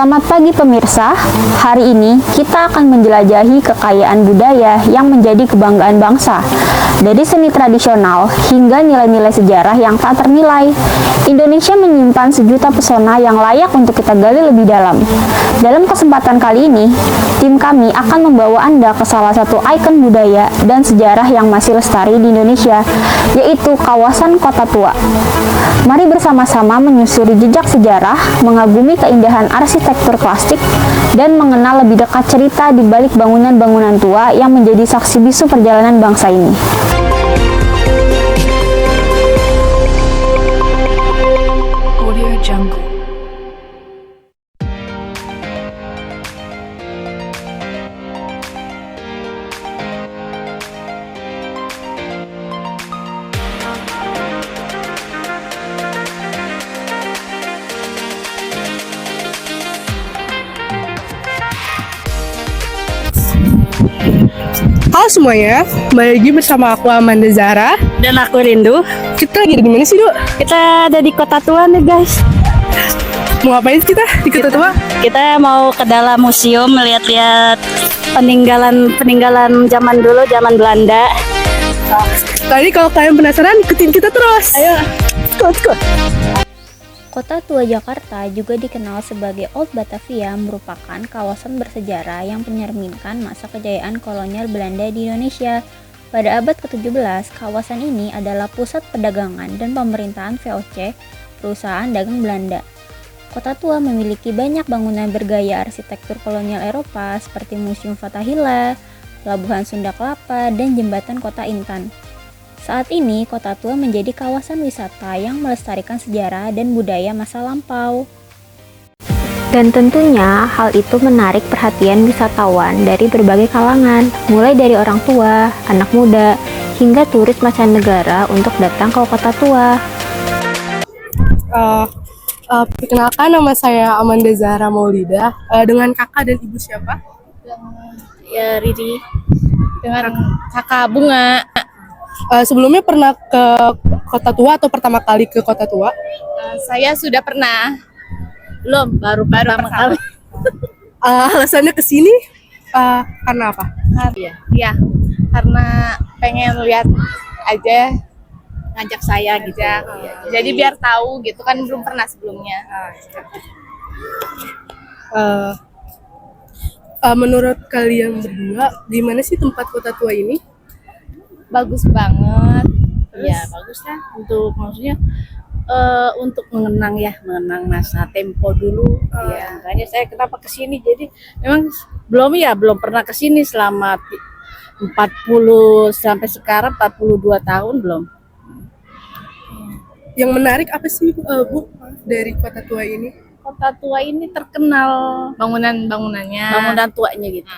Selamat pagi pemirsa, hari ini kita akan menjelajahi kekayaan budaya yang menjadi kebanggaan bangsa. Dari seni tradisional hingga nilai-nilai sejarah yang tak ternilai, Indonesia menyimpan sejuta pesona yang layak untuk kita gali lebih dalam. Dalam kesempatan kali ini, tim kami akan membawa Anda ke salah satu ikon budaya dan sejarah yang masih lestari di Indonesia, yaitu kawasan Kota Tua. Mari bersama-sama menyusuri jejak sejarah, mengagumi keindahan arsitektur klasik, dan mengenal lebih dekat cerita di balik bangunan-bangunan tua yang menjadi saksi bisu perjalanan bangsa ini. Audio Jungle. Halo semuanya, kembali lagi bersama aku Amanda Zahra. Dan aku Rindu. Kita lagi di mana sih, Dok? Kita ada di Kota Tua nih guys. Mau ngapain sih kita di Kota Tua? Kita mau ke dalam museum melihat-lihat peninggalan zaman dulu, zaman Belanda. Tadi kalau kalian penasaran, ikutin kita terus. Ayo, let's go. Kota Tua Jakarta juga dikenal sebagai Old Batavia, merupakan kawasan bersejarah yang mencerminkan masa kejayaan kolonial Belanda di Indonesia. Pada abad ke-17, kawasan ini adalah pusat perdagangan dan pemerintahan VOC, perusahaan dagang Belanda. Kota Tua memiliki banyak bangunan bergaya arsitektur kolonial Eropa seperti Museum Fathahillah, Pelabuhan Sunda Kelapa, dan Jembatan Kota Intan. Saat ini, Kota Tua menjadi kawasan wisata yang melestarikan sejarah dan budaya masa lampau. Dan tentunya hal itu menarik perhatian wisatawan dari berbagai kalangan, mulai dari orang tua, anak muda, hingga turis mancanegara untuk datang ke Kota Tua. Perkenalkan, nama saya Amanda Zahra Maulida. Dengan kakak dan ibu siapa? ya Riri. Dengan kakak Bunga. Sebelumnya pernah ke Kota Tua atau pertama kali ke Kota Tua? Saya sudah pernah. Belum, baru pertama kali. Alasannya ke sini karena apa? Ya, karena pengen lihat aja, Ngajak saya gitu. aja. Jadi biar tahu gitu kan, belum pernah sebelumnya. Menurut kalian berdua, gimana sih tempat Kota Tua ini? Bagus banget. Iya, bagus lah untuk maksudnya untuk mengenang masa tempo dulu. Ya, makanya saya kenapa kesini. Jadi memang belum pernah kesini selama 40 sampai sekarang 42 tahun belum. Yang menarik apa sih, Bu, dari Kota Tua ini? Kota Tua ini terkenal Bangunan-bangunannya. bangunan tuanya gitu.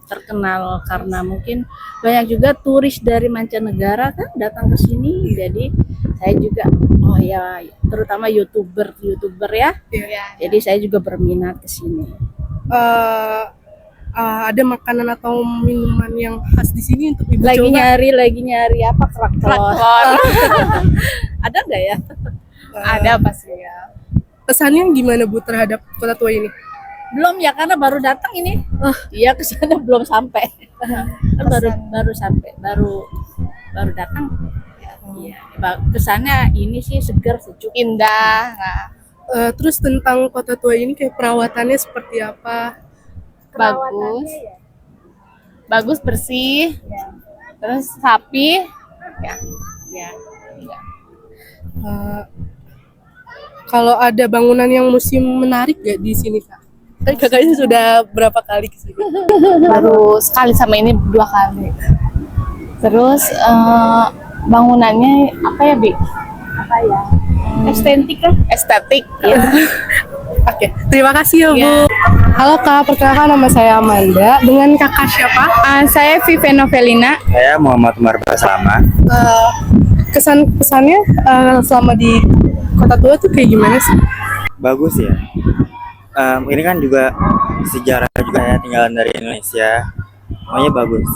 Terkenal karena mungkin banyak juga turis dari mancanegara kan datang ke sini. Jadi saya juga terutama youtuber ya. Iya. Jadi saya juga berminat ke sini. Ada makanan atau minuman yang khas di sini untuk ibu Lagi coba? nyari apa kerak telur. Ada nggak ya? Ada pasti ya. Pesannya gimana, Bu, terhadap Kota Tua ini? Belum ya, karena baru datang ini. Iya, ke sana belum sampai. Kan baru sampai, baru datang. Iya, kesannya ini sih segar, sejuk. Indah. Nah, Terus tentang Kota Tua ini kayak perawatannya seperti apa? bagus. Bagus, bersih. Terus rapi. Ya. Kalau ada bangunan yang museum menarik gak di sini, Kak? Kan kakaknya sudah berapa kali ke sini? Baru sekali, sama ini 2 kali. Terus bangunannya apa ya, Bi? Apa ya? Estetik kan? Estetik. Oke, terima kasih ya, Bu. Ya. Halo Kak, perkenalkan nama saya Amanda. Dengan kakak siapa? Saya Vive Novelina. Saya Muhammad Umar Baslama. Kesan-kesannya selama di Kota Tua tuh kayak gimana sih? Bagus ya. Ini kan juga sejarah juga ya, tinggalan dari Indonesia. Makanya bagus.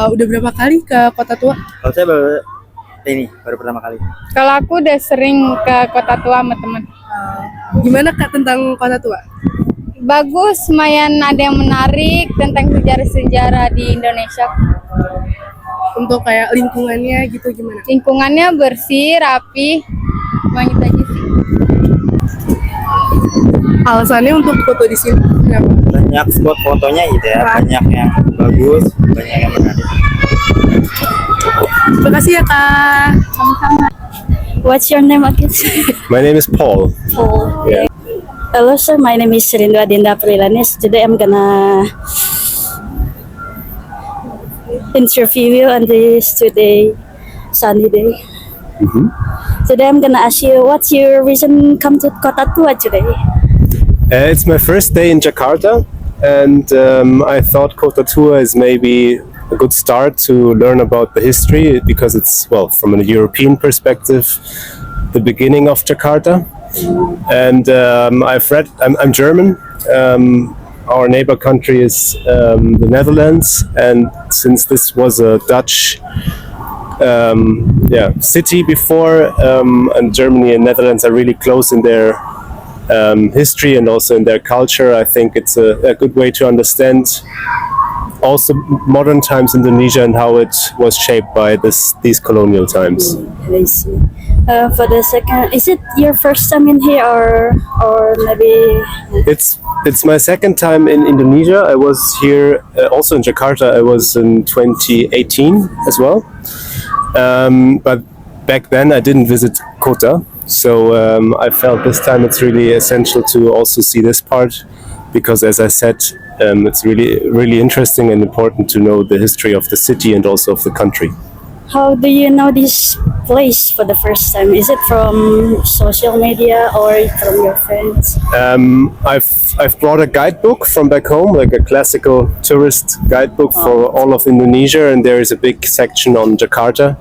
Udah berapa kali ke Kota Tua? Kalau saya baru pertama kali. Kalau aku udah sering ke Kota Tua sama teman. Gimana Kak tentang Kota Tua? Bagus, lumayan ada yang menarik tentang sejarah-sejarah di Indonesia. Untuk kayak lingkungannya gitu gimana? Lingkungannya bersih, rapi, cuma itu aja sih. Alasannya untuk foto di sini kenapa? Banyak spot fotonya gitu ya, banyak yang bagus, banyak yang menarik. Terima kasih ya Kak. What's your name again? My name is Paul. Yeah. Hello sir, my name is Rindu Adinda Prilanis. Today I'm gonna interview you on this today sunny day. Today I'm gonna ask you, what's your reason come to Kota Tua today? It's my first day in Jakarta, and I thought Kota Tua is maybe a good start to learn about the history because it's, well, from a European perspective, the beginning of Jakarta. And I've read, I'm German. Our neighbor country is the Netherlands, and since this was a Dutch city before, and Germany and Netherlands are really close in their history and also in their culture, I think it's a good way to understand also modern times Indonesia and how it was shaped by these colonial times. I see. For the second, is it your first time in here or maybe? It's my second time in Indonesia. I was here also in Jakarta. I was in 2018 as well, but back then I didn't visit Kota, so I felt this time it's really essential to also see this part because, as I said, it's really interesting and important to know the history of the city and also of the country. How do you know this place for the first time? Is it from social media or from your friends? I've brought a guidebook from back home, like a classical tourist guidebook for all of Indonesia, and there is a big section on Jakarta,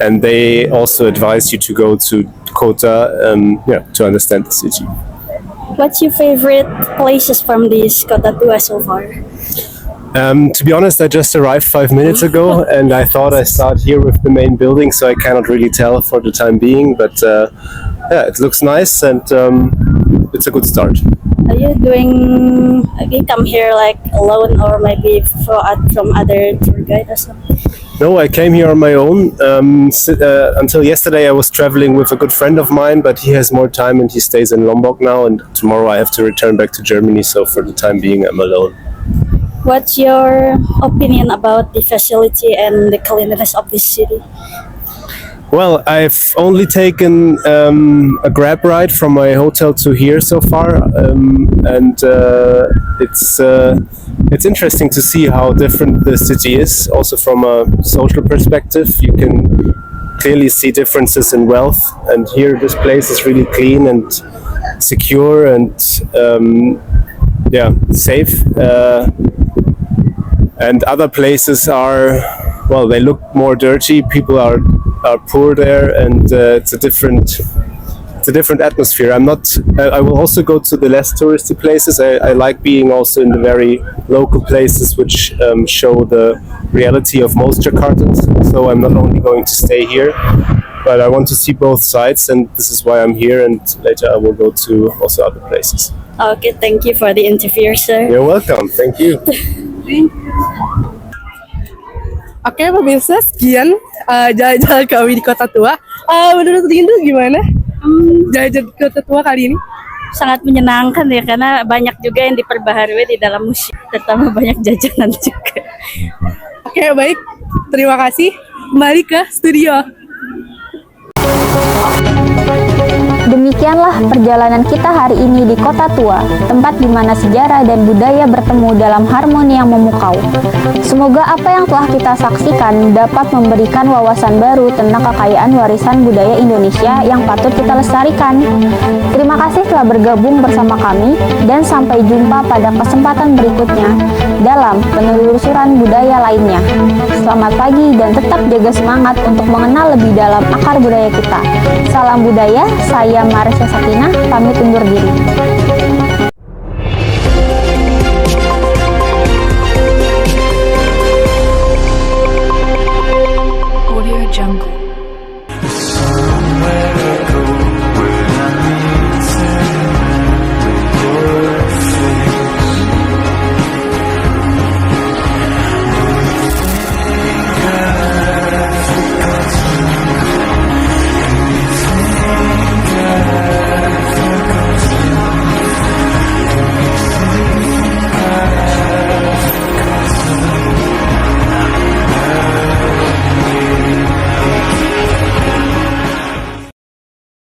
and they also advise you to go to Kota, to understand the city. What's your favorite places from this Kota Tua so far? To be honest, I just arrived 5 minutes ago, and I thought I start here with the main building, so I cannot really tell for the time being. But it looks nice, and it's a good start. Are you come here like alone or maybe from other tour guide or something? No, I came here on my own. Until yesterday, I was traveling with a good friend of mine, but he has more time and he stays in Lombok now. And tomorrow, I have to return back to Germany. So for the time being, I'm alone. What's your opinion about the facility and the cleanliness of this city? Well, I've only taken a Grab ride from my hotel to here so far, and it's interesting to see how different the city is. Also from a social perspective, you can clearly see differences in wealth. And here, this place is really clean and secure and safe. And other places are, well, they look more dirty. People are poor there, and it's a different atmosphere. I will also go to the less touristy places. I like being also in the very local places, which show the reality of most Jakartans. So I'm not only going to stay here, but I want to see both sides, and this is why I'm here. And later I will go to also other places. Okay, thank you for the interview, sir. You're welcome. Thank you. Oke pemirsa, sekian jalan-jalan kami di Kota Tua. Menurut Rindu gimana? Jalan-jalan di Kota Tua kali ini? Sangat menyenangkan ya, karena banyak juga yang diperbaharui di dalam museum, terutama banyak jajanan juga. Oke baik, terima kasih. Kembali ke studio. Demikianlah perjalanan kita hari ini di Kota Tua, tempat di mana sejarah dan budaya bertemu dalam harmoni yang memukau. Semoga apa yang telah kita saksikan dapat memberikan wawasan baru tentang kekayaan warisan budaya Indonesia yang patut kita lestarikan. Terima kasih telah bergabung bersama kami, dan sampai jumpa pada kesempatan berikutnya dalam penelusuran budaya lainnya. Selamat pagi dan tetap jaga semangat untuk mengenal lebih dalam akar budaya kita. Salam budaya, saya Marisha Sakina, pamit undur diri.